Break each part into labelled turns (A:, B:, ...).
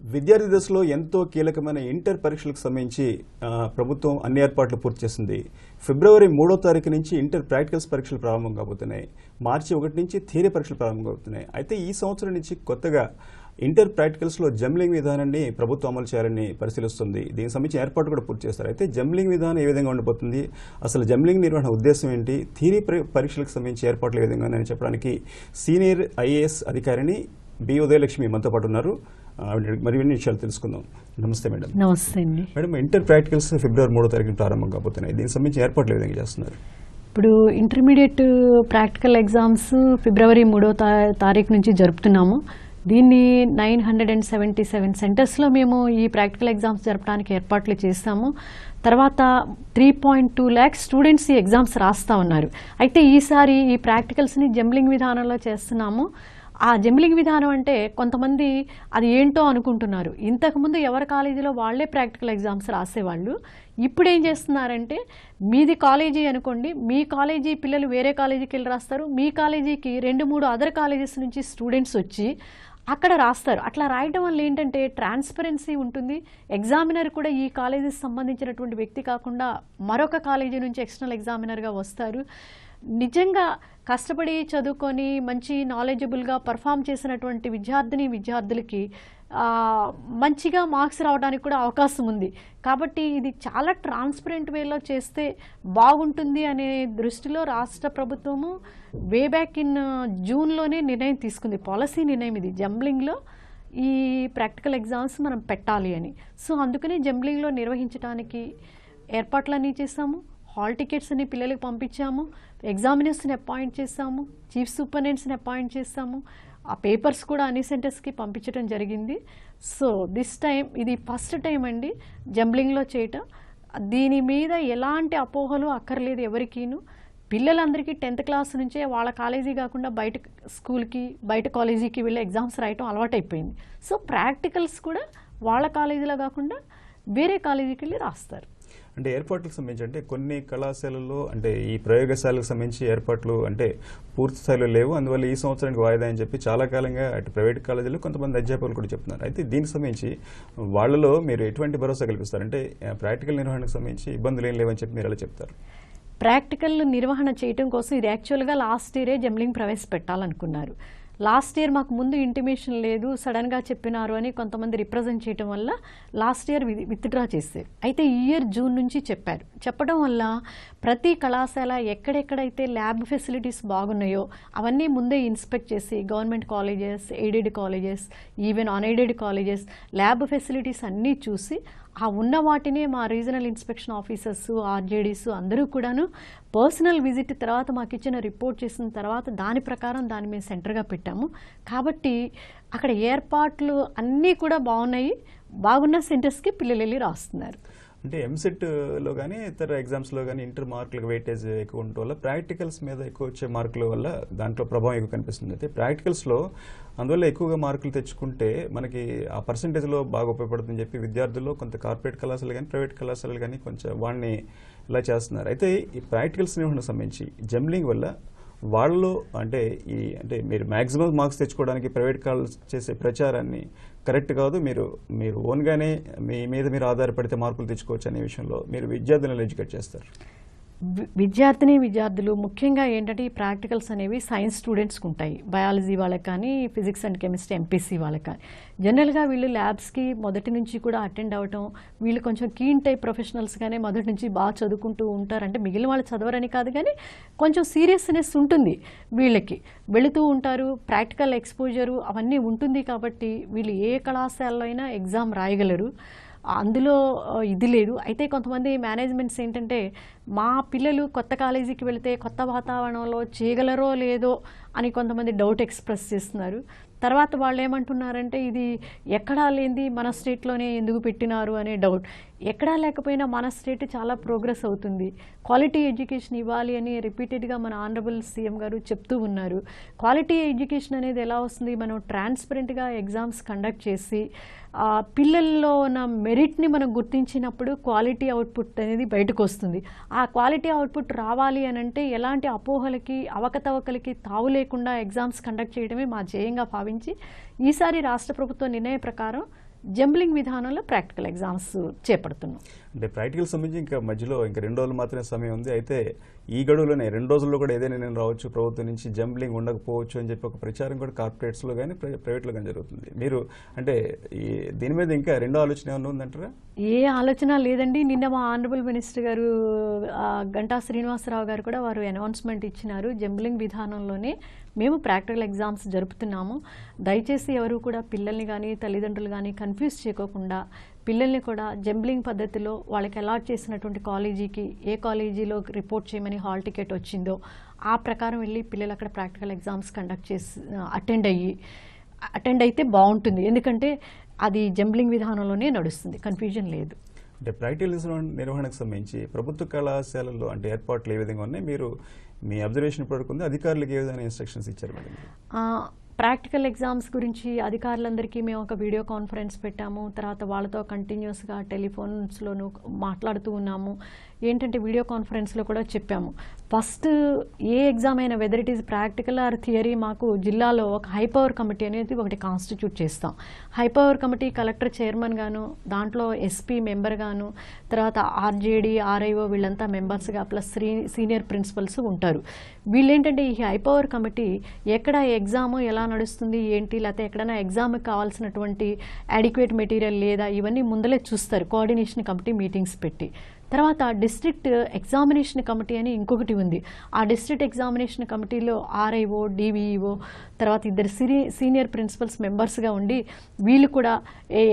A: విద్యార్థి దశలో ఎంతో కీలకమైన ఇంటర్ పరీక్షలకు సంబంధించి ప్రభుత్వం అన్ని ఏర్పాట్లు పూర్తి చేసింది. ఫిబ్రవరి 3వ తారీఖు నుంచి ఇంటర్ ప్రాక్టికల్స్ పరీక్షలు ప్రారంభం కాబోతున్నాయి. మార్చి 1 నుంచి థియరీ పరీక్షలు ప్రారంభం కాబోతున్నాయి. అయితే ఈ సంవత్సరం నుంచి కొత్తగా ఇంటర్ ప్రాక్టికల్స్లో జంబ్లింగ్ విధానాన్ని ప్రభుత్వం అమలు చేయాలని పరిశీలిస్తుంది. దీనికి సంబంధించిన ఏర్పాటు కూడా పూర్తి చేస్తారు. అయితే జంబ్లింగ్ విధానం ఏ విధంగా ఉండబోతుంది, అసలు జంబ్లింగ్ నిర్వహణ ఉద్దేశం ఏంటి, థియరీ పరీక్షలకు సంబంధించి ఏర్పాట్లు ఏ విధంగా ఉన్నాయని చెప్పడానికి సీనియర్ ఐఏఎస్ అధికారిని బి ఉదయలక్ష్మి మనతో పాటు ఉన్నారు. మరిన్ని విషయాలు తెలుసుకుందాం. నమస్తే మేడం.
B: నమస్తే అండి.
A: మేడం, ఇంటర్ ప్రాక్టికల్స్ ఫిబ్రవరి 3వ తారీఖున ప్రారంభం కాబోతున్నాయి. దీనికి సంబంధించి ఏర్పాట్లు ఏ విధంగా చేస్తున్నారు?
B: ఇప్పుడు ఇంటర్మీడియట్ ప్రాక్టికల్ ఎగ్జామ్స్ ఫిబ్రవరి 3వ తారీఖు నుంచి జరుపుతున్నాము. దీన్ని 977 సెంటర్స్లో మేము ఈ ప్రాక్టికల్ ఎగ్జామ్స్ జరపడానికి ఏర్పాట్లు చేస్తాము. తర్వాత 3.2 lakhs స్టూడెంట్స్ ఈ ఎగ్జామ్స్ రాస్తూ ఉన్నారు. అయితే ఈసారి ఈ ప్రాక్టికల్స్ని జంబ్లింగ్ విధానంలో చేస్తున్నాము. ఆ జంబ్లింగ్ విధానం అంటే కొంతమంది అది ఏంటో అనుకుంటున్నారు. ఇంతకుముందు ఎవరి కాలేజీలో వాళ్లే ప్రాక్టికల్ ఎగ్జామ్స్ రాసేవాళ్ళు. ఇప్పుడు ఏం చేస్తున్నారంటే, మీది కాలేజీ అనుకోండి, మీ కాలేజీ పిల్లలు వేరే కాలేజీకి వెళ్ళి రాస్తారు, మీ కాలేజీకి 2-3 అదర్ కాలేజెస్ నుంచి స్టూడెంట్స్ వచ్చి అక్కడ రాస్తారు. అట్లా రాయడం వల్ల ఏంటంటే ట్రాన్స్పరెన్సీ ఉంటుంది. ఎగ్జామినర్ కూడా ఈ కాలేజీకి సంబంధించినటువంటి వ్యక్తి కాకుండా మరొక కాలేజీ నుంచి ఎక్స్టర్నల్ ఎగ్జామినర్గా వస్తారు. నిజంగా కష్టపడి చదువుకొని మంచి నాలెడ్జబుల్గా పర్ఫామ్ చేసినటువంటి విద్యార్థులకి మంచిగా మార్క్స్ రావడానికి కూడా అవకాశం ఉంది. కాబట్టి ఇది చాలా ట్రాన్స్పరెంట్ వేలో చేస్తే బాగుంటుంది అనే దృష్టిలో రాష్ట్ర ప్రభుత్వము వే బ్యాక్ ఇన్ జూన్లోనే నిర్ణయం తీసుకుంది. పాలసీ నిర్ణయం ఇది, జంబ్లింగ్లో ఈ ప్రాక్టికల్ ఎగ్జామ్స్ మనం పెట్టాలి అని. సో అందుకని జంబ్లింగ్లో నిర్వహించడానికి ఏర్పాట్లన్నీ చేసాము. హాల్ టికెట్స్ అని పిల్లలకు పంపించాము, ఎగ్జామినర్స్ని అపాయింట్ చేసాము, చీఫ్ సూపరింటెండెంట్స్ని అపాయింట్ చేసాము. ఆ పేపర్స్ కూడా అన్ని సెంటర్స్కి పంపించడం జరిగింది. సో దిస్ టైం ఇది ఫస్ట్ టైం అండి జంబ్లింగ్లో చేయటం. దీని మీద ఎలాంటి అపోహలు అక్కర్లేదు ఎవరికీను. పిల్లలందరికీ 10th క్లాస్ నుంచే వాళ్ళ కాలేజీ కాకుండా బయట స్కూల్కి బయట కాలేజీకి వెళ్ళి ఎగ్జామ్స్ రాయటం అలవాటైపోయింది. సో ప్రాక్టికల్స్ కూడా వాళ్ళ కాలేజీలో కాకుండా వేరే కాలేజీకి వెళ్ళి రాస్తారు.
A: అంటే ఏర్పాట్లకు సంబంధించి అంటే కొన్ని కళాశాలల్లో అంటే ఈ ప్రయోగశాలకు సంబంధించి ఏర్పాట్లు అంటే పూర్తి స్థాయిలో లేవు, అందువల్ల ఈ సంవత్సరానికి వాయిదా అని చెప్పి చాలా కాలంగా అటు ప్రైవేట్ కాలేజీలో కొంతమంది అధ్యాపకులు కూడా చెప్తున్నారు. అయితే దీనికి సంబంధించి వాళ్ళలో మీరు ఎటువంటి భరోసా కల్పిస్తారు? అంటే ప్రాక్టికల్ నిర్వహణకు సంబంధించి ఇబ్బందులు ఏం లేవని చెప్పి మీరు ఎలా చెప్తారు?
B: ప్రాక్టికల్ నిర్వహణ చేయడం కోసం ఇది యాక్చువల్గా లాస్ట్ ఇయరే జంబ్లింగ్ ప్రవేశపెట్టాలనుకున్నారు. లాస్ట్ ఇయర్ మాకు ముందు ఇంటిమేషన్ లేదు, సడన్గా చెప్పినారు అని కొంతమంది రిప్రజెంట్ చేయడం వల్ల లాస్ట్ ఇయర్ విత్డ్రా చేశారు. అయితే ఈ ఇయర్ జూన్ నుంచి చెప్పడం వల్ల ప్రతి కళాశాల ఎక్కడెక్కడైతే ల్యాబ్ ఫెసిలిటీస్ బాగున్నాయో అవన్నీ ముందే ఇన్స్పెక్ట్ చేసి government colleges, aided colleges, even unaided colleges lab facilities అన్నీ చూసి ఆ ఉన్న వాటినే మా రీజనల్ ఇన్స్పెక్షన్ ఆఫీసర్స్, ఆర్జేడీస్ అందరూ కూడాను పర్సనల్ విజిట్ తర్వాత మాకు ఇచ్చిన రిపోర్ట్ చేసిన తర్వాత దాని ప్రకారం దాన్ని మేము సెంటర్గా పెట్టాము. కాబట్టి అక్కడ ఏర్పాట్లు అన్నీ కూడా బాగున్నాయి. బాగున్న సెంటర్స్కి పిల్లలు వెళ్ళి రాస్తున్నారు.
A: అంటే ఎంసెట్లో కానీ ఇతర ఎగ్జామ్స్లో కానీ ఇంటర్ మార్కులకు వెయిటేజ్ ఎక్కువ ఉండటం వల్ల ప్రాక్టికల్స్ మీద ఎక్కువ వచ్చే మార్కుల వల్ల దాంట్లో ప్రభావం ఎక్కువ కనిపిస్తుంది. అయితే ప్రాక్టికల్స్లో అందువల్ల ఎక్కువగా మార్కులు తెచ్చుకుంటే మనకి ఆ పర్సంటేజ్లో బాగా ఉపయోగపడుతుందని చెప్పి విద్యార్థుల్లో కొంత కార్పొరేట్ కళాశాలలు కానీ ప్రైవేట్ కళాశాలలు కానీ కొంచెం వాడిని ఇలా చేస్తున్నారు. అయితే ఈ ప్రాక్టికల్స్ నిర్వహణకు సంబంధించి జంబ్లింగ్ వల్ల వాళ్ళు అంటే మీరు మ్యాక్సిమం మార్క్స్ తెచ్చుకోవడానికి ప్రైవేట్ కాలేజ్ చేసే ప్రచారాన్ని కరెక్ట్ కాదు, మీరు ఓన్గానే మీ మీద మీరు ఆధారపడితే మార్కులు తెచ్చుకోవచ్చు అనే విషయంలో మీరు విద్యార్థులను ఎడ్యుకేట్ చేస్తారు.
B: విద్యార్థులు ముఖ్యంగా ఏంటంటే ఈ ప్రాక్టికల్స్ అనేవి సైన్స్ స్టూడెంట్స్కి ఉంటాయి. బయాలజీ వాళ్ళకి కానీ, ఫిజిక్స్ అండ్ కెమిస్ట్రీ ఎంపీసీ వాళ్ళకి కానీ. జనరల్గా వీళ్ళు ల్యాబ్స్కి మొదటి నుంచి కూడా అటెండ్ అవ్వటం, వీళ్ళు కొంచెం కీన్ టైప్ ప్రొఫెషనల్స్గానే మొదటి నుంచి బాగా చదువుకుంటూ ఉంటారంటే మిగిలిన వాళ్ళు చదవరని కాదు, కానీ కొంచెం సీరియస్నెస్ ఉంటుంది వీళ్ళకి. వెళుతూ ఉంటారు, ప్రాక్టికల్ ఎక్స్పోజరు అవన్నీ ఉంటుంది. కాబట్టి వీళ్ళు ఏ కళాశాలలో అయినా ఎగ్జామ్ రాయగలరు, అందులో ఇది లేదు. అయితే కొంతమంది మేనేజ్మెంట్స్ ఏంటంటే మా పిల్లలు కొత్త కాలేజీకి వెళితే కొత్త వాతావరణంలో చేయగలరో లేదో అని కొంతమంది డౌట్ ఎక్స్ప్రెస్ చేస్తున్నారు. తర్వాత వాళ్ళు ఏమంటున్నారంటే ఇది ఎక్కడా లేనిది మన స్టేట్లోనే ఎందుకు పెట్టినారు అనే డౌట్. ఎక్కడా లేకపోయినా మన స్టేట్ చాలా ప్రోగ్రెస్ అవుతుంది, క్వాలిటీ ఎడ్యుకేషన్ ఇవ్వాలి అని రిపీటెడ్గా మన ఆనరబుల్ సీఎం గారు చెప్తూ ఉన్నారు. క్వాలిటీ ఎడ్యుకేషన్ అనేది ఎలా వస్తుంది, మనం ట్రాన్స్పరెంట్గా ఎగ్జామ్స్ కండక్ట్ చేసి పిల్లల్లో ఉన్న మెరిట్ని మనం గుర్తించినప్పుడు క్వాలిటీ అవుట్పుట్ అనేది బయటకు వస్తుంది. ఆ క్వాలిటీ అవుట్పుట్ రావాలి అని అంటే ఎలాంటి అపోహలకి అవకతవకలకి తావు లేకుండా ఎగ్జామ్స్ కండక్ట్ చేయడమే మా ధ్యేయంగా భావించి ఈసారి రాష్ట్ర ప్రభుత్వ నిర్ణయ ప్రకారం జంబ్లింగ్ విధానంలో ప్రాక్టికల్ ఎగ్జామ్స్ చేపడుతున్నాం.
A: అంటే ప్రాక్టికల్ సంబంధించి ఇంకా మధ్యలో ఇంకా 2 రోజులు మాత్రమే సమయం ఉంది. అయితే ఈ గడువులోనే 2 రోజుల్లో కూడా ఏదైనా నేను రావచ్చు, ప్రభుత్వం నుంచి జంబ్లింగ్ ఉండకపోవచ్చు అని చెప్పి ఒక ప్రచారం కూడా కార్పొరేట్స్లో కానీ ప్రైవేట్లో కానీ జరుగుతుంది. మీరు అంటే దీని మీద ఇంకా రెండో ఆలోచన ఏమైనా ఉందంటారా?
B: ఏ ఆలోచన లేదండి. నిన్న మా ఆనరబుల్ మినిస్టర్ గారు గంటా శ్రీనివాసరావు గారు కూడా వారు అనౌన్స్మెంట్ ఇచ్చినారు. జంబ్లింగ్ విధానంలోనే మేము ప్రాక్టికల్ ఎగ్జామ్స్ జరుపుతున్నాము. దయచేసి ఎవరు కూడా పిల్లల్ని కానీ తల్లిదండ్రులు కానీ కన్ఫ్యూజ్ చేయకోకుండా పిల్లల్ని కూడా జంబ్లింగ్ పద్ధతిలో వాళ్ళకి అలాట్ చేసినటువంటి కాలేజీకి ఏ కాలేజీలో రిపోర్ట్ చేయమని హాల్ టికెట్ వచ్చిందో ఆ ప్రకారం వెళ్ళి పిల్లలు అక్కడ ప్రాక్టికల్ ఎగ్జామ్స్ కండక్ట్ చేసి అటెండ్ అయితే బాగుంటుంది. ఎందుకంటే అది జంబ్లింగ్ విధానంలోనే నడుస్తుంది, కన్ఫ్యూజన్ లేదు.
A: అంటే ప్రాక్టికల్ నిర్వహణకు సంబంధించి ప్రభుత్వ కళాశాలల్లో అంటే ఏర్పాట్లు ఏ విధంగా ఉన్నాయి, మీరు మీ అబ్జర్వేషన్ పడుకుంది, అధికారులకు ఏ విధంగా ఇన్స్ట్రక్షన్స్ ఇచ్చారు మేడం?
B: ప్రాక్టికల్ ఎగ్జామ్స్ గురించి అధికారులందరికీ మేము ఒక వీడియో కాన్ఫరెన్స్ పెట్టాము. తర్వాత వాళ్ళతో కంటిన్యూస్గా టెలిఫోన్స్లోనూ మాట్లాడుతూ ఉన్నాము. ఏంటంటే వీడియో కాన్ఫరెన్స్లో కూడా చెప్పాము, ఫస్ట్ ఏ ఎగ్జామ్ అయినా whether it is practical are theory మాకు జిల్లాలో ఒక హై పవర్ కమిటీ అనేది ఒకటి కాన్స్టిట్యూట్ చేస్తాం. High power committee collector chairman గాను, దాంట్లో ఎస్పీ మెంబర్ గాను, తర్వాత ఆర్జేడీ ఆర్ఐఓ వీళ్ళంతా మెంబర్స్గా ప్లస్ సీనియర్ ప్రిన్సిపల్స్ ఉంటారు. వీళ్ళేంటంటే ఈ హై పవర్ కమిటీ ఎక్కడ ఎగ్జామ్ ఎలా నడుస్తుంది ఏంటి, లేకపోతే ఎక్కడైనా ఎగ్జామ్కి కావాల్సినటువంటి అడిక్వేట్ మెటీరియల్ లేదా ఇవన్నీ ముందలే చూస్తారు కోఆర్డినేషన్ కమిటీ మీటింగ్స్ పెట్టి. తర్వాత డిస్ట్రిక్ట్ ఎగ్జామినేషన్ కమిటీ అని ఇంకొకటి ఉంది. ఆ డిస్ట్రిక్ట్ ఎగ్జామినేషన్ కమిటీలో ఆర్ఐఓ, డివిఈఓ, తర్వాత 2 సీనియర్ ప్రిన్సిపల్స్ మెంబర్స్గా ఉండి వీళ్ళు కూడా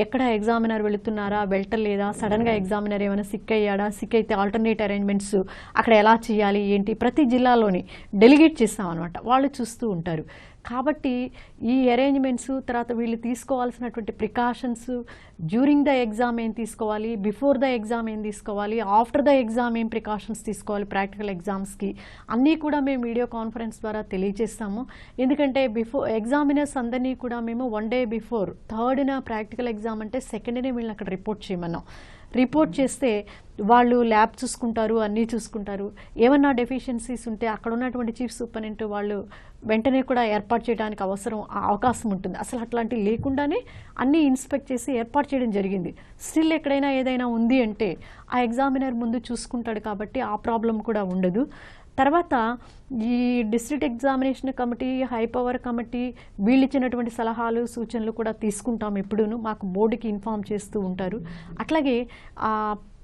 B: ఎక్కడ ఎగ్జామినర్ వెళుతున్నారా, వెళ్ళలేదా, సడన్గా ఎగ్జామినర్ ఏమైనా సిక్ అయ్యాడా, సిక్ అయితే ఆల్టర్నేట్ అరేంజ్మెంట్స్ అక్కడ ఎలా చేయాలి ఏంటి ప్రతి జిల్లాలోని డెలిగేట్ చేస్తామన్నమాట. వాళ్ళు చూస్తూ ఉంటారు. కాబట్టి ఈ అరేంజ్మెంట్స్ తర్వాత వీళ్ళు తీసుకోవాల్సినటువంటి ప్రికాషన్స్, డ్యూరింగ్ ద ఎగ్జామ్ ఏం తీసుకోవాలి, బిఫోర్ ద ఎగ్జామ్ ఏం తీసుకోవాలి, ఆఫ్టర్ ద ఎగ్జామ్ ఏం ప్రికాషన్స్ తీసుకోవాలి ప్రాక్టికల్ ఎగ్జామ్స్కి అన్నీ కూడా మేము వీడియో కాన్ఫరెన్స్ ద్వారా తెలియజేస్తాము. ఎందుకంటే ఎగ్జామినర్స్ అందరినీ కూడా మేము 1 day before 3rd practical exam అంటే 2nd వీళ్ళని అక్కడ రిపోర్ట్ చేయమన్నాం. రిపోర్ట్ చేస్తే వాళ్ళు ల్యాబ్ చూసుకుంటారు, అన్నీ చూసుకుంటారు. ఏమన్నా డెఫిషియన్సీస్ ఉంటే అక్కడ ఉన్నటువంటి చీఫ్ సూపరింటెండెంట్ వాళ్ళు వెంటనే కూడా ఏర్పాటు చేయడానికి అవకాశం ఉంటుంది. అసలు అట్లాంటివి లేకుండానే అన్నీ ఇన్స్పెక్ట్ చేసి ఏర్పాటు చేయడం జరిగింది. స్టిల్ ఎక్కడైనా ఏదైనా ఉంది అంటే ఆ ఎగ్జామినర్ ముందు చూసుకుంటాడు కాబట్టి ఆ ప్రాబ్లం కూడా ఉండదు. తర్వాత ఈ district examination committee, high power committee వీళ్ళు ఇచ్చినటువంటి సలహాలు సూచనలు కూడా తీసుకుంటాం. ఎప్పుడూను మాకు బోర్డుకి ఇన్ఫామ్ చేస్తూ ఉంటారు. అట్లాగే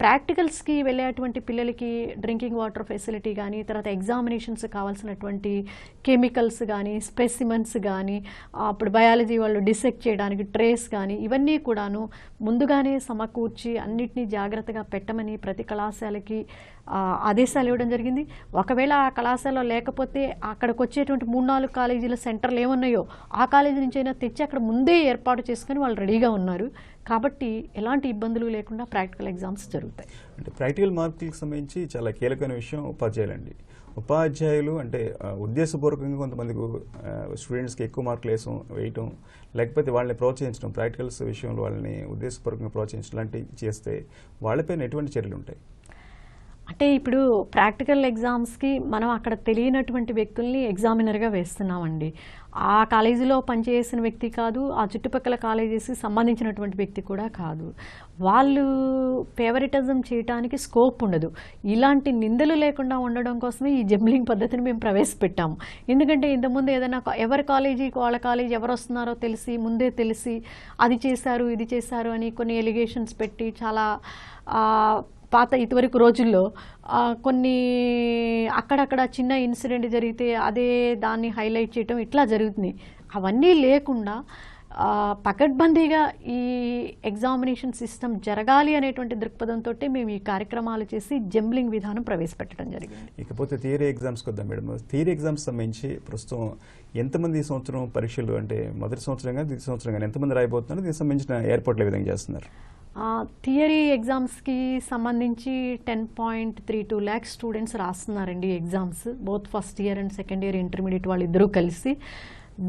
B: ప్రాక్టికల్స్కి వెళ్ళేటువంటి పిల్లలకి డ్రింకింగ్ వాటర్ ఫెసిలిటీ కానీ, తర్వాత ఎగ్జామినేషన్స్ కావాల్సినటువంటి కెమికల్స్ కానీ, స్పెసిమన్స్ కానీ, అప్పుడు బయాలజీ వాళ్ళు డిసెక్ట్ చేయడానికి ట్రేస్ కానీ ఇవన్నీ కూడాను ముందుగానే సమకూర్చి అన్నిటినీ జాగ్రత్తగా పెట్టమని ప్రతి కళాశాలకి ఆదేశాలు ఇవ్వడం జరిగింది. ఒకవేళ ఆ కళాశాలలో లేకపోతే అక్కడికి వచ్చేటువంటి 3-4 కాలేజీల సెంటర్లు ఏమున్నాయో ఆ కాలేజీ నుంచి అయినా తెచ్చి అక్కడ ముందే ఏర్పాటు చేసుకుని వాళ్ళు రెడీగా ఉన్నారు. కాబట్టి ఎలాంటి ఇబ్బందులు లేకుండా ప్రాక్టికల్ ఎగ్జామ్స్ జరుగుతాయి.
A: అంటే ప్రాక్టికల్ మార్కులకు సంబంధించి చాలా కీలకమైన విషయం ఉపాధ్యాయులండి. ఉపాధ్యాయులు అంటే ఉద్దేశపూర్వకంగా కొంతమందికి స్టూడెంట్స్కి ఎక్కువ మార్కులు వేయటం, లేకపోతే వాళ్ళని ప్రోత్సహించడం, ప్రాక్టికల్స్ విషయంలో వాళ్ళని ఉద్దేశపూర్వకంగా ప్రోత్సహించడం లాంటివి చేస్తే వాళ్ళపైన ఎటువంటి చర్యలు ఉంటాయి?
B: అంటే ఇప్పుడు ప్రాక్టికల్ ఎగ్జామ్స్కి మనం అక్కడ తెలియనటువంటి వ్యక్తుల్ని ఎగ్జామినర్గా వేస్తున్నామండి. ఆ కాలేజీలో పనిచేసిన వ్యక్తి కాదు, ఆ చుట్టుపక్కల కాలేజెస్కి సంబంధించినటువంటి వ్యక్తి కూడా కాదు. వాళ్ళు ఫేవరిటిజం చేయడానికి స్కోప్ ఉండదు. ఇలాంటి నిందలు లేకుండా ఉండడం కోసమే ఈ జంబ్లింగ్ పద్ధతిని మేము ప్రవేశపెట్టాము. ఎందుకంటే ఇంతకుముందు ఏదైనా ఎవరి కాలేజీకి వాళ్ళ కాలేజీ ఎవరు వస్తున్నారో ముందే తెలిసి అది చేశారు ఇది చేశారు అని కొన్ని ఎలిగేషన్స్ పెట్టి చాలా ఇదివరకు రోజుల్లో కొన్ని అక్కడక్కడ చిన్న ఇన్సిడెంట్ జరిగితే అదే దాన్ని హైలైట్ చేయటం ఇట్లా జరుగుతుంది. అవన్నీ లేకుండా పకడ్బందీగా ఈ ఎగ్జామినేషన్ సిస్టమ్ జరగాలి అనేటువంటి దృక్పథంతో మేము ఈ కార్యక్రమాలు చేసి జంబ్లింగ్ విధానం ప్రవేశపెట్టడం జరిగింది.
A: ఇకపోతే థియరీ ఎగ్జామ్స్కి వద్దాం మేడం. థియరీ ఎగ్జామ్స్ సంబంధించి ప్రస్తుతం ఎంతమంది ఈ సంవత్సరం పరీక్షలు అంటే మొదటి సంవత్సరం కానీ ద్వితీయ సంవత్సరం కానీ ఎంతమంది రాయబోతున్నారు, దీనికి సంబంధించిన ఏర్పాట్లు ఏ విధంగా చేస్తున్నారు?
B: థియరీ ఎగ్జామ్స్కి సంబంధించి 10.32 lakhs స్టూడెంట్స్ రాస్తున్నారండి exams, both first year and second year intermediate వాళ్ళిద్దరూ కలిసి.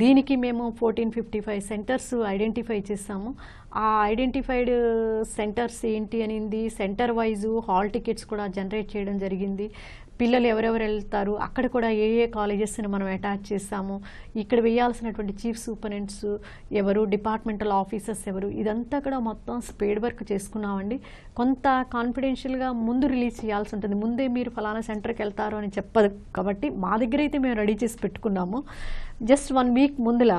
B: దీనికి మేము 1455 సెంటర్స్ ఐడెంటిఫై చేసాము. ఆ ఐడెంటిఫైడ్ సెంటర్స్ ఏంటి అనింది సెంటర్ వైజు హాల్ టికెట్స్ కూడా జనరేట్ చేయడం జరిగింది. పిల్లలు ఎవరెవరు వెళ్తారు, అక్కడ కూడా ఏ ఏ కాలేజెస్ని మనం అటాచ్ చేస్తాము, ఇక్కడ వేయాల్సినటువంటి చీఫ్ సూపరింటెండెంట్స్ ఎవరు, డిపార్ట్మెంటల్ ఆఫీసర్స్ ఎవరు, ఇదంతా కూడా మొత్తం స్పేడ్ వర్క్ చేసుకున్నామండి. కొంత కాన్ఫిడెన్షియల్గా ముందు రిలీజ్ చేయాల్సి ఉంటుంది. ముందే మీరు ఫలానా సెంటర్కి వెళ్తారు అని చెప్పదు కాబట్టి మా దగ్గర అయితే మేము రెడీ చేసి పెట్టుకున్నాము. జస్ట్ 1 వీక్ ముందులా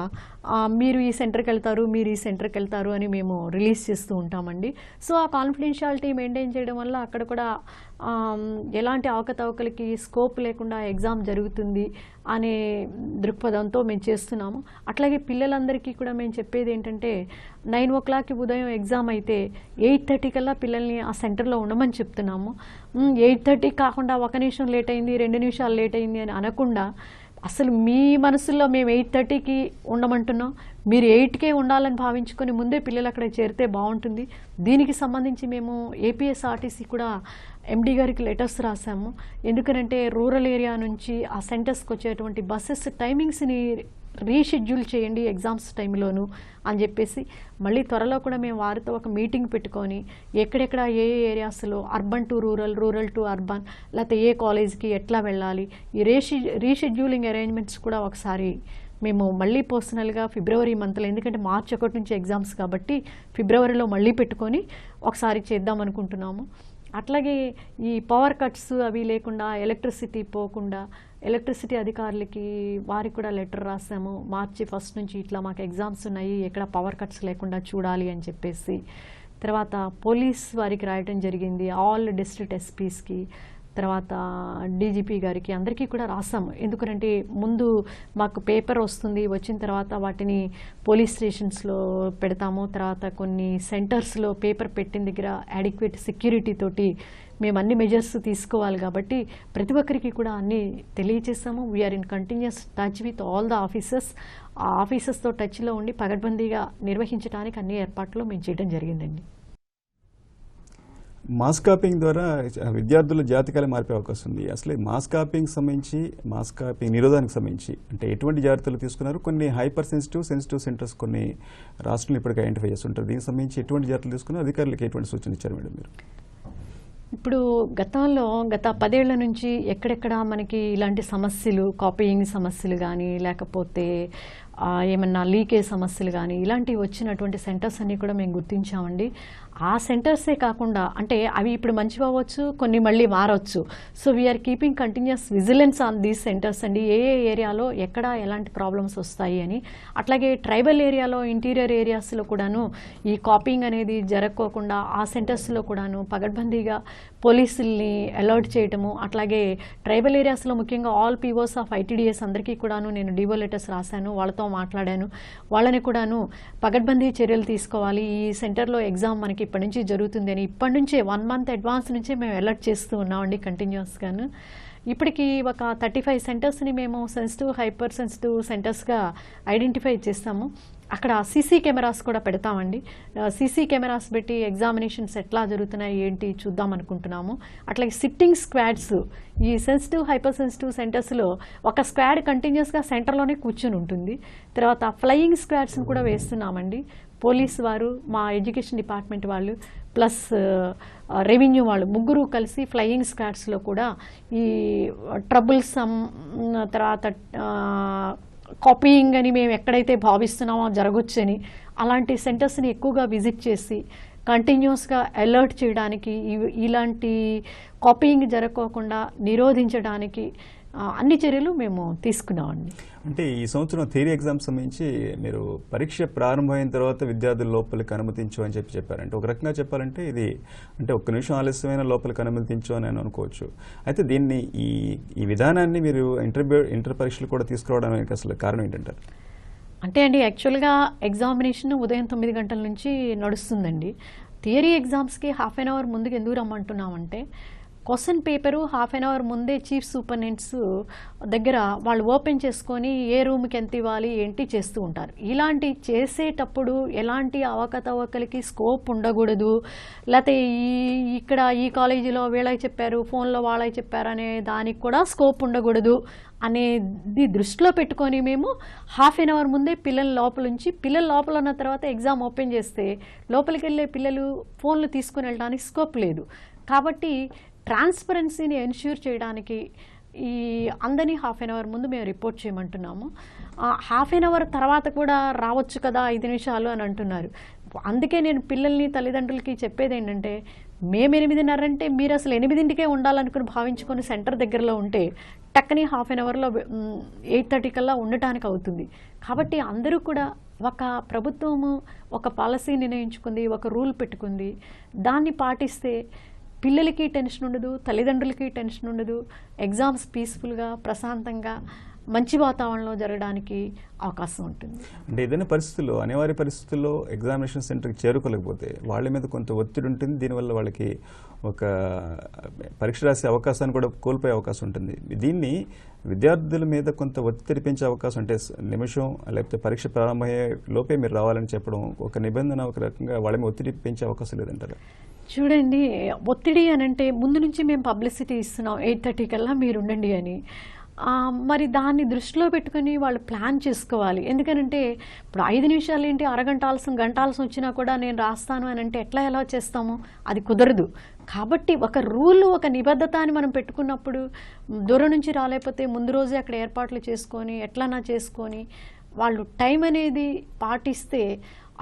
B: మీరు ఈ సెంటర్కి వెళ్తారు, మీరు ఈ సెంటర్కి వెళ్తారు అని మేము రిలీజ్ చేస్తూ ఉంటామండి. సో ఆ కాన్ఫిడెన్షియాలిటీ మెయింటైన్ చేయడం వల్ల అక్కడ కూడా ఎలాంటి అవకతవకలకి స్కోప్ లేకుండా ఎగ్జామ్ జరుగుతుంది అనే దృక్పథంతో మేము చేస్తున్నాము. అట్లాగే పిల్లలందరికీ కూడా మేము చెప్పేది ఏంటంటే 9 o'clockకి ఉదయం ఎగ్జామ్ అయితే 8:30 కల్లా పిల్లల్ని ఆ సెంటర్లో ఉండమని చెప్తున్నాము. 8:30 కాకుండా 1 నిమిషం లేట్ అయింది, 2 నిమిషాలు లేట్ అయింది అని అనకుండా అసలు మీ మనసుల్లో మేము 8:30కి ఉండమంటున్నాం, మీరు 8కే ఉండాలని భావించుకొని ముందే పిల్లలు అక్కడ చేరితే బాగుంటుంది. దీనికి సంబంధించి మేము ఏపీఎస్ఆర్టీసీ కూడా ఎండి గారికి లెటర్స్ రాసాము. ఎందుకనంటే రూరల్ ఏరియా నుంచి ఆ సెంటర్స్కి వచ్చేటువంటి బస్సెస్ టైమింగ్స్ని రీషెడ్యూల్ చేయండి ఎగ్జామ్స్ టైంలోను అని చెప్పేసి మళ్ళీ త్వరలో కూడా మేము వారితో ఒక మీటింగ్ పెట్టుకొని ఎక్కడెక్కడ ఏ ఏరియాస్లో urban to rural, rural to urban, లేకపోతే ఏ కాలేజ్కి ఎట్లా వెళ్ళాలి, ఈ రీషెడ్యూలింగ్ అరేంజ్మెంట్స్ కూడా ఒకసారి మేము మళ్ళీ పర్సనల్గా ఫిబ్రవరి మంత్లో, ఎందుకంటే మార్చి 1 నుంచి ఎగ్జామ్స్ కాబట్టి ఫిబ్రవరిలో మళ్ళీ పెట్టుకొని ఒకసారి చేద్దాం అనుకుంటున్నాము. అట్లాగే ఈ పవర్ కట్స్ అవి లేకుండా, ఎలక్ట్రిసిటీ పోకుండా ఎలక్ట్రిసిటీ అధికారులకి వారికి కూడా లెటర్ రాసాము. మార్చి 1 నుంచి ఇట్లా మాకు ఎగ్జామ్స్ ఉన్నాయి, ఎక్కడ పవర్ కట్స్ లేకుండా చూడాలి అని చెప్పేసి. తర్వాత పోలీస్ వారికి రాయటం జరిగింది, ఆల్ డిస్ట్రిక్ట్ ఎస్పీస్కి, తర్వాత డీజీపీ గారికి అందరికీ కూడా రాసాము. ఎందుకంటే ముందు మాకు పేపర్ వస్తుంది, వచ్చిన తర్వాత వాటిని పోలీస్ స్టేషన్స్లో పెడతాము. తర్వాత కొన్ని సెంటర్స్లో పేపర్ పెట్టిన దగ్గర అడిక్వేట్ సెక్యూరిటీ తోటి మేము అన్ని మెజర్స్ తీసుకోవాలి కాబట్టి ప్రతి ఒక్కరికి కూడా అన్నీ తెలియచేస్తాము. We're in continuous touch with all the officers. ఆ ఆఫీసర్స్తో టచ్లో ఉండి పగడ్బందీగా నిర్వహించడానికి అన్ని ఏర్పాట్లు మేము చేయడం జరిగిందండి.
A: మాస్ కాపింగ్ ద్వారా విద్యార్థుల జాతకాలే మారిపోయే అవకాశం ఉంది. అసలు మాస్ కాపింగ్ సంబంధించి, మాస్ కాపింగ్ నిరోధానికి సంబంధించి అంటే ఎటువంటి జాగ్రత్తలు తీసుకున్నారు? కొన్ని హైపర్ సెన్సిటివ్ సెంటర్స్ కొన్ని రాష్ట్రంలో ఇప్పటికీ ఐడెంటిఫై చేస్తుంటారు. దీనికి సంబంధించి ఎటువంటి జాగ్రత్తలు తీసుకున్నారు? అధికారులకు ఎటువంటి సూచనలు ఇచ్చారు మేడం మీరు?
B: ఇప్పుడు గత 10 ఏళ్ల నుంచి ఎక్కడెక్కడ మనకి ఇలాంటి సమస్యలు, కాపీయింగ్ సమస్యలు కానీ లేకపోతే ఏమన్నా లీకేజ్ సమస్యలు కానీ ఇలాంటివి వచ్చినటువంటి సెంటర్స్ అన్నీ కూడా మేము గుర్తించామండి. ఆ సెంటర్సే కాకుండా అంటే అవి ఇప్పుడు మంచివి అవ్వచ్చు, కొన్ని మళ్ళీ మారవచ్చు. So we are keeping continuous vigilance on these centres అండి. ఏ ఏరియాలో ఎక్కడ ఎలాంటి ప్రాబ్లమ్స్ వస్తాయి అని. అట్లాగే ట్రైబల్ ఏరియాలో, ఇంటీరియర్ ఏరియాస్లో కూడాను ఈ కాపీయింగ్ అనేది జరగకోకుండా ఆ సెంటర్స్లో కూడాను పగడ్బందీగా పోలీసుల్ని అలర్ట్ చేయటము. అట్లాగే ట్రైబల్ ఏరియాస్లో ముఖ్యంగా ఆల్ పీఓస్ ఆఫ్ ఐటీడీఎస్ అందరికీ కూడాను నేను డివో లెటర్స్ రాశాను, వాళ్ళతో మాట్లాడాను. వాళ్ళని కూడాను పగడ్బందీ చర్యలు తీసుకోవాలి, ఈ సెంటర్లో ఎగ్జామ్ మనకి ఇప్పటి నుంచి జరుగుతుంది అని ఇప్పటి నుంచే 1 month అడ్వాన్స్ నుంచే మేము అలర్ట్ చేస్తూ ఉన్నామండి కంటిన్యూస్గాను. ఇప్పటికీ ఒక 35 సెంటర్స్ని మేము సెన్సిటివ్, హైపర్ సెన్సిటివ్ సెంటర్స్గా ఐడెంటిఫై చేస్తాము. అక్కడ సీసీ కెమెరాస్ కూడా పెడతామండి. సీసీ కెమెరాస్ పెట్టి ఎగ్జామినేషన్స్ ఎట్లా జరుగుతున్నాయి ఏంటి చూద్దాం అనుకుంటున్నాము. అట్లాగే సిట్టింగ్ స్క్వాడ్స్ ఈ సెన్సిటివ్, హైపర్ సెన్సిటివ్ సెంటర్స్లో ఒక స్క్వాడ్ కంటిన్యూస్గా సెంటర్లోనే కూర్చొని ఉంటుంది. తర్వాత ఫ్లయింగ్ స్క్వాడ్స్ని కూడా వేస్తున్నామండి. పోలీస్ వారు, మా ఎడ్యుకేషన్ డిపార్ట్మెంట్ వాళ్ళు ప్లస్ రెవెన్యూ వాళ్ళు ముగ్గురు కలిసి ఫ్లయింగ్ స్క్వాడ్స్లో కూడా ఈ ట్రబుల్స్ తర్వాత కాపీయింగ్ అని మేము ఎక్కడైతే భావిస్తున్నామో జరగొచ్చని అలాంటి సెంటర్స్ని ఎక్కువగా విజిట్ చేసి కంటిన్యూస్గా అలర్ట్ చేయడానికి, ఇలాంటి కాపీయింగ్ జరగకోకుండా నిరోధించడానికి అన్ని చర్యలు మేము తీసుకున్నామండి.
A: అంటే ఈ సంవత్సరం థియరీ ఎగ్జామ్స్ సంబంధించి మీరు పరీక్ష ప్రారంభమైన తర్వాత విద్యార్థుల లోపలికి అనుమతించు అని చెప్పారంటే ఒక రకంగా చెప్పాలంటే ఇది అంటే 1 నిమిషం ఆలస్యమైన లోపలికి అనుమతించు అని అనుకోవచ్చు. అయితే దీన్ని ఈ విధానాన్ని మీరు ఇంటర్ పరీక్షలు కూడా తీసుకురావడానికి అసలు కారణం ఏంటంటారు?
B: అంటే అండి యాక్చువల్గా ఎగ్జామినేషన్ ఉదయం 9 గంటల నుంచి నడుస్తుందండి. థియరీ ఎగ్జామ్స్కి ½ an hour ముందుకు ఎందుకు రమ్మంటున్నామంటే క్వశ్చన్ పేపరు ½ an hour ముందే చీఫ్ సూపరింటెండెంట్స్ దగ్గర వాళ్ళు ఓపెన్ చేసుకొని ఏ రూమ్కి ఎంత ఇవ్వాలి ఏంటి చేస్తూ ఉంటారు. ఇలాంటి చేసేటప్పుడు ఎలాంటి అవకతవకలకి స్కోప్ ఉండకూడదు. లేకపోతే ఇక్కడ ఈ కాలేజీలో వీళ్ళకి చెప్పారు, ఫోన్లో వాళ్ళకి చెప్పారు అనే దానికి కూడా స్కోప్ ఉండకూడదు అనేది దృష్టిలో పెట్టుకొని మేము ½ an hour ముందే పిల్లల లోపల ఉన్న తర్వాత ఎగ్జామ్ ఓపెన్ చేస్తే లోపలికి వెళ్ళే పిల్లలు ఫోన్లు తీసుకుని వెళ్ళడానికి స్కోప్ లేదు. కాబట్టి ట్రాన్స్పరెన్సీని ఎన్ష్యూర్ చేయడానికి ఈ అందని హాఫ్ అన్ అవర్ ముందు మేము రిపోర్ట్ చేయమంటున్నాము. హాఫ్ అన్ అవర్ తర్వాత కూడా రావచ్చు కదా 5 నిమిషాలు అని అంటున్నారు. అందుకే నేను పిల్లల్ని తల్లిదండ్రులకి చెప్పేది ఏంటంటే, మేము 8:30 అంటే మీరు అసలు 8కే ఉండాలనుకుని భావించుకొని సెంటర్ దగ్గరలో ఉంటే టక్కని హాఫ్ అన్ అవర్లో 8:30 కల్లా ఉండటానికి అవుతుంది. కాబట్టి అందరూ కూడా ఒక ప్రభుత్వము ఒక పాలసీ నిర్ణయించుకుంది, ఒక రూల్ పెట్టుకుంది, దాన్ని పాటిస్తే పిల్లలకి టెన్షన్ ఉండదు, తల్లిదండ్రులకి టెన్షన్ ఉండదు, ఎగ్జామ్స్ పీస్ఫుల్గా ప్రశాంతంగా మంచి వాతావరణంలో జరగడానికి అవకాశం ఉంటుంది.
A: అంటే ఏదైనా పరిస్థితుల్లో, అనివార్య పరిస్థితుల్లో ఎగ్జామినేషన్ సెంటర్కి చేరుకోలేకపోతే వాళ్ళ మీద కొంత ఒత్తిడి ఉంటుంది. దీనివల్ల వాళ్ళకి ఒక పరీక్ష రాసే అవకాశాన్ని కూడా కోల్పోయే అవకాశం ఉంటుంది. దీన్ని విద్యార్థుల మీద కొంత ఒత్తిడి పెంచే అవకాశం, అంటే నిమిషం లేకపోతే పరీక్ష ప్రారంభమయ్యే లోపే మీరు రావాలని చెప్పడం ఒక నిబంధన, ఒక రకంగా వాళ్ళ మీద ఒత్తిడి పెంచే అవకాశం లేదంటారా?
B: చూడండి, ఒత్తిడి అని అంటే ముందు నుంచి మేము పబ్లిసిటీ ఇస్తున్నాం 8:30 కల్లా మీరు ఉండండి అని. మరి దాన్ని దృష్టిలో పెట్టుకుని వాళ్ళు ప్లాన్ చేసుకోవాలి. ఎందుకనంటే ఇప్పుడు 5 నిమిషాలు ఏంటి, అరగంట ఆలస్యం, గంట ఆలస్యం వచ్చినా కూడా నేను రాస్తాను అని అంటే ఎలా చేస్తాము? అది కుదరదు. కాబట్టి ఒక రూల్, ఒక నిబద్ధత అని మనం పెట్టుకున్నప్పుడు దూరం నుంచి రాలేకపోతే ముందు రోజే అక్కడ ఏర్పాట్లు చేసుకొని ఎట్లన్నా చేసుకొని వాళ్ళు టైం అనేది పాటిస్తే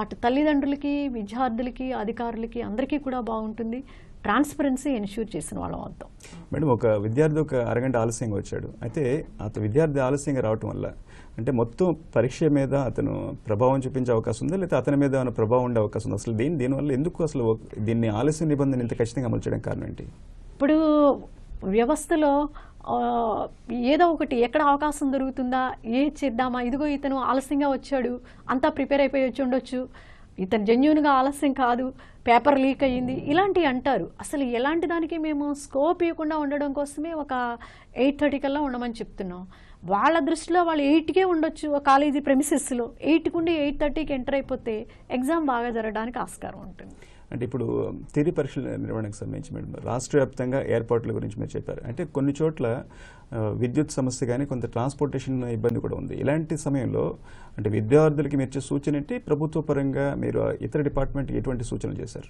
B: అటు తల్లిదండ్రులకి, విద్యార్థులకి, అధికారులకి అందరికీ కూడా బాగుంటుంది. ట్రాన్స్పరెన్సీ ఎన్ష్యూర్ చేసిన వాళ్ళం అవుతాం.
A: మేడం, ఒక విద్యార్థి ఒక అరగంట ఆలస్యంగా వచ్చాడు. అయితే అతను విద్యార్థి ఆలస్యంగా రావటం వల్ల అంటే మొత్తం పరీక్ష మీద అతను ప్రభావం చూపించే అవకాశం ఉందా, లేకపోతే అతని మీద ఏమైనా ప్రభావం ఉండే అవకాశం ఉంది? అసలు దీనివల్ల ఎందుకు అసలు దీన్ని ఆలస్య నిబంధన ఇంత ఖచ్చితంగా అమలు చేయడానికి కారణం ఏంటి?
B: ఇప్పుడు వ్యవస్థలో ఏదో ఒకటి ఎక్కడ అవకాశం దొరుకుతుందా, చేద్దామా, ఇదిగో ఇతను ఆలస్యంగా వచ్చాడు, అంతా ప్రిపేర్ అయిపోయి వచ్చి ఉండొచ్చు, ఇతను జెన్యూన్గా ఆలస్యం కాదు, పేపర్ లీక్ అయ్యింది, ఇలాంటివి అంటారు. అసలు ఎలాంటి దానికి మేము స్కోప్ ఇవ్వకుండా ఉండడం కోసమే ఒక 8:30 కల్లా ఉండమని చెప్తున్నాం. వాళ్ళ దృష్టిలో వాళ్ళు 8కే ఉండొచ్చు కాలేజీ ప్రెమిసెస్లో, 8కి ఉండి 8:30కి ఎంటర్ అయిపోతే ఎగ్జామ్ బాగా జరగడానికి ఆస్కారం ఉంటుంది.
A: అంటే ఇప్పుడు థియరీ పరీక్షల నిర్వహణకు సంబంధించి మేడం రాష్ట్ర వ్యాప్తంగా ఏర్పాట్ల గురించి మీరు చెప్పారు. అంటే కొన్ని చోట్ల విద్యుత్ సమస్య కానీ కొంత ట్రాన్స్పోర్టేషన్ ఇబ్బంది కూడా ఉంది. ఇలాంటి సమయంలో అంటే విద్యార్థులకి మీరు ఇచ్చే సూచన ఏంటి? ప్రభుత్వ పరంగా మీరు ఇతర డిపార్ట్మెంట్కి ఎటువంటి సూచనలు చేశారు?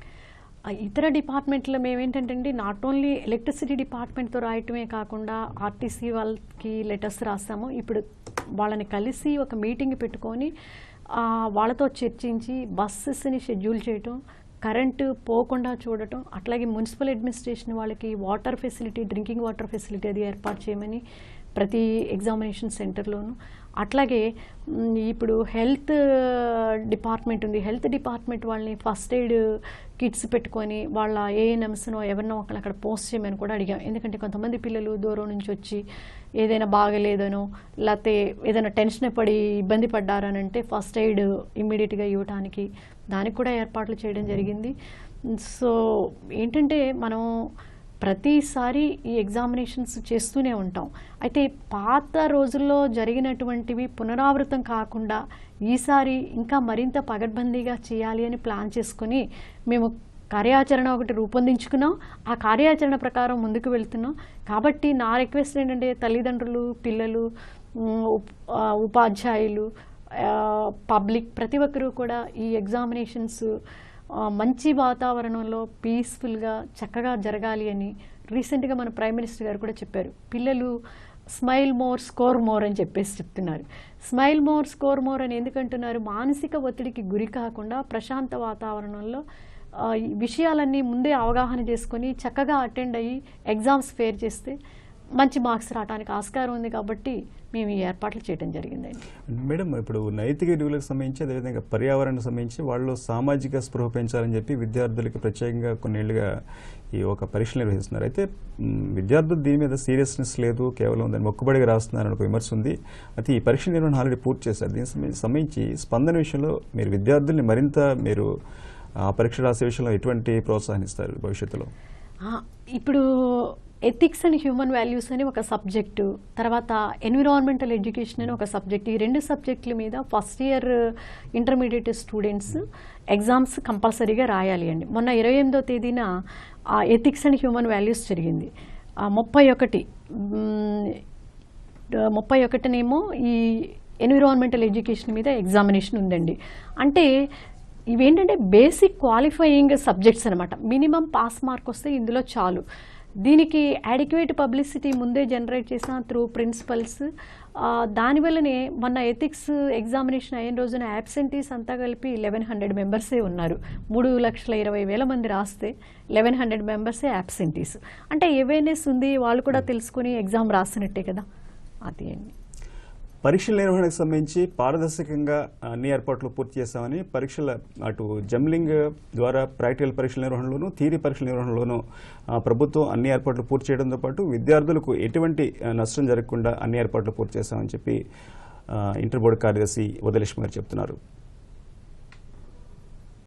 B: ఇతర డిపార్ట్మెంట్లో మేమేంటంటే నాట్ ఓన్లీ ఎలక్ట్రిసిటీ డిపార్ట్మెంట్తో రాయటమే కాకుండా ఆర్టీసీ వాళ్ళకి లెటర్స్ రాసాము. ఇప్పుడు వాళ్ళని కలిసి ఒక మీటింగ్ పెట్టుకొని వాళ్ళతో చర్చించి బస్సెస్ని షెడ్యూల్ చేయటం, కరెంటు పోకుండా చూడటం, అట్లాగే మున్సిపల్ అడ్మినిస్ట్రేషన్ వాళ్ళకి water facility, drinking water facility అది ఏర్పాటు చేయమని ప్రతి ఎగ్జామినేషన్ సెంటర్లోనూ. అట్లాగే ఇప్పుడు హెల్త్ డిపార్ట్మెంట్ ఉంది, హెల్త్ డిపార్ట్మెంట్ వాళ్ళని ఫస్ట్ ఎయిడ్ కిట్స్ పెట్టుకొని వాళ్ళ ఏఎన్ఎంస్నో ఎవరినో ఒకళ్ళు అక్కడ పోస్ట్ చేయమని కూడా అడిగాం. ఎందుకంటే కొంతమంది పిల్లలు దూరం నుంచి వచ్చి ఏదైనా బాగలేదనో లేకపోతే ఏదైనా టెన్షన్ పడి ఇబ్బంది పడ్డారనంటే ఫస్ట్ ఎయిడ్ ఇమ్మీడియట్గా ఇవ్వడానికి దానికి కూడా ఏర్పాట్లు చేయడం జరిగింది. సో ఏంటంటే మనం ప్రతిసారి ఈ ఎగ్జామినేషన్స్ చేస్తూనే ఉంటాం. అయితే పాత రోజుల్లో జరిగినటువంటివి పునరావృతం కాకుండా ఈసారి ఇంకా మరింత పగడ్బందీగా చేయాలి అని ప్లాన్ చేసుకుని మేము కార్యాచరణ ఒకటి రూపొందించుకున్నాం. ఆ కార్యాచరణ ప్రకారం ముందుకు వెళ్తున్నాం. కాబట్టి నా రిక్వెస్ట్ ఏంటంటే తల్లిదండ్రులు, పిల్లలు, ఉపాధ్యాయులు, పబ్లిక్ ప్రతి ఒక్కరూ కూడా ఈ ఎగ్జామినేషన్స్ మంచి వాతావరణంలో పీస్ఫుల్గా చక్కగా జరగాలి అని రీసెంట్గా మన ప్రైమ్ మినిస్టర్ గారు కూడా చెప్పారు. పిల్లలు స్మైల్ మోర్ స్కోర్ మోర్ అని చెప్పేసి చెప్తున్నారు. స్మైల్ మోర్ స్కోర్ మోర్ అని ఎందుకంటున్నారు? మానసిక ఒత్తిడికి గురి కాకుండా ప్రశాంత వాతావరణంలో విషయాలన్నీ ముందే అవగాహన చేసుకొని చక్కగా అటెండ్ అయ్యి ఎగ్జామ్స్ ఫేర్ చేస్తే మంచి మార్క్స్ రావడానికి ఆస్కారం ఉంది. కాబట్టి మేము ఈ ఏర్పాట్లు చేయడం జరిగిందండి.
A: మేడం, ఇప్పుడు నైతిక విలువలకు సంబంధించి అదేవిధంగా పర్యావరణానికి సంబంధించి వాళ్ళు సామాజిక స్పృహ పెంచాలని చెప్పి విద్యార్థులకి ప్రత్యేకంగా కొన్నేళ్లుగా ఈ ఒక పరీక్షలు నిర్వహిస్తున్నారు. అయితే విద్యార్థులు దీని మీద సీరియస్నెస్ లేదు, కేవలం దాన్ని మొక్కుబడిగా రాస్తున్నారు అని ఒక విమర్శ ఉంది. అయితే ఈ పరీక్ష నిర్వహణ ఆల్రెడీ పూర్తి చేశారు. దీనికి సంబంధించి స్పందన విషయంలో మీరు విద్యార్థుల్ని మరింత మీరు ఆ పరీక్ష రాసే విషయంలో ఎటువంటి ప్రోత్సహిస్తారు భవిష్యత్తులో?
B: ఇప్పుడు ఎథిక్స్ అండ్ హ్యూమన్ వాల్యూస్ అని ఒక సబ్జెక్టు, తర్వాత ఎన్విరాన్మెంటల్ ఎడ్యుకేషన్ అని ఒక సబ్జెక్ట్, ఈ 2 సబ్జెక్టుల మీద first year intermediate students exams కంపల్సరీగా రాయాలి అండి. మొన్న 28వ తేదీన ఎథిక్స్ అండ్ హ్యూమన్ వాల్యూస్ జరిగింది. 31నేమో ఈ ఎన్విరాన్మెంటల్ ఎడ్యుకేషన్ మీద ఎగ్జామినేషన్ ఉందండి. అంటే ఇవేంటంటే బేసిక్ క్వాలిఫైయింగ్ సబ్జెక్ట్స్ అనమాట. మినిమం పాస్ మార్క్ వస్తే ఇందులో చాలు. దీనికి అడిక్వేట్ పబ్లిసిటీ ముందే జనరేట్ చేసాం త్రూ ప్రిన్సిపల్స్. దానివల్లనే మొన్న ఎథిక్స్ ఎగ్జామినేషన్ అయిన రోజున యాబ్సెంటీస్ అంతా కలిపి 1100 మెంబర్సే ఉన్నారు. 3,20,000 మంది రాస్తే 1100 మెంబర్సే యాబ్సెంటీస్. అంటే అవేర్నెస్ ఉంది, వాళ్ళు కూడా తెలుసుకుని ఎగ్జామ్ రాసినట్టే కదా. అది అండి.
A: పరీక్షల నిర్వహణకు సంబంధించి పారదర్శకంగా అన్ని ఏర్పాట్లు పూర్తి చేస్తామని పరీక్షల అటు జంబ్లింగ్ ద్వారా ప్రాక్టికల్ పరీక్షల నిర్వహణలోనూ థియరీ పరీక్షల నిర్వహణలోనూ ప్రభుత్వం అన్ని ఏర్పాట్లు పూర్తి చేయడంతో పాటు విద్యార్థులకు ఎటువంటి నష్టం జరగకుండా అన్ని ఏర్పాట్లు పూర్తి చేస్తామని చెప్పి ఇంటర్ బోర్డు కార్యదర్శి ఉదయలక్ష్మి గారు చెప్తున్నారు.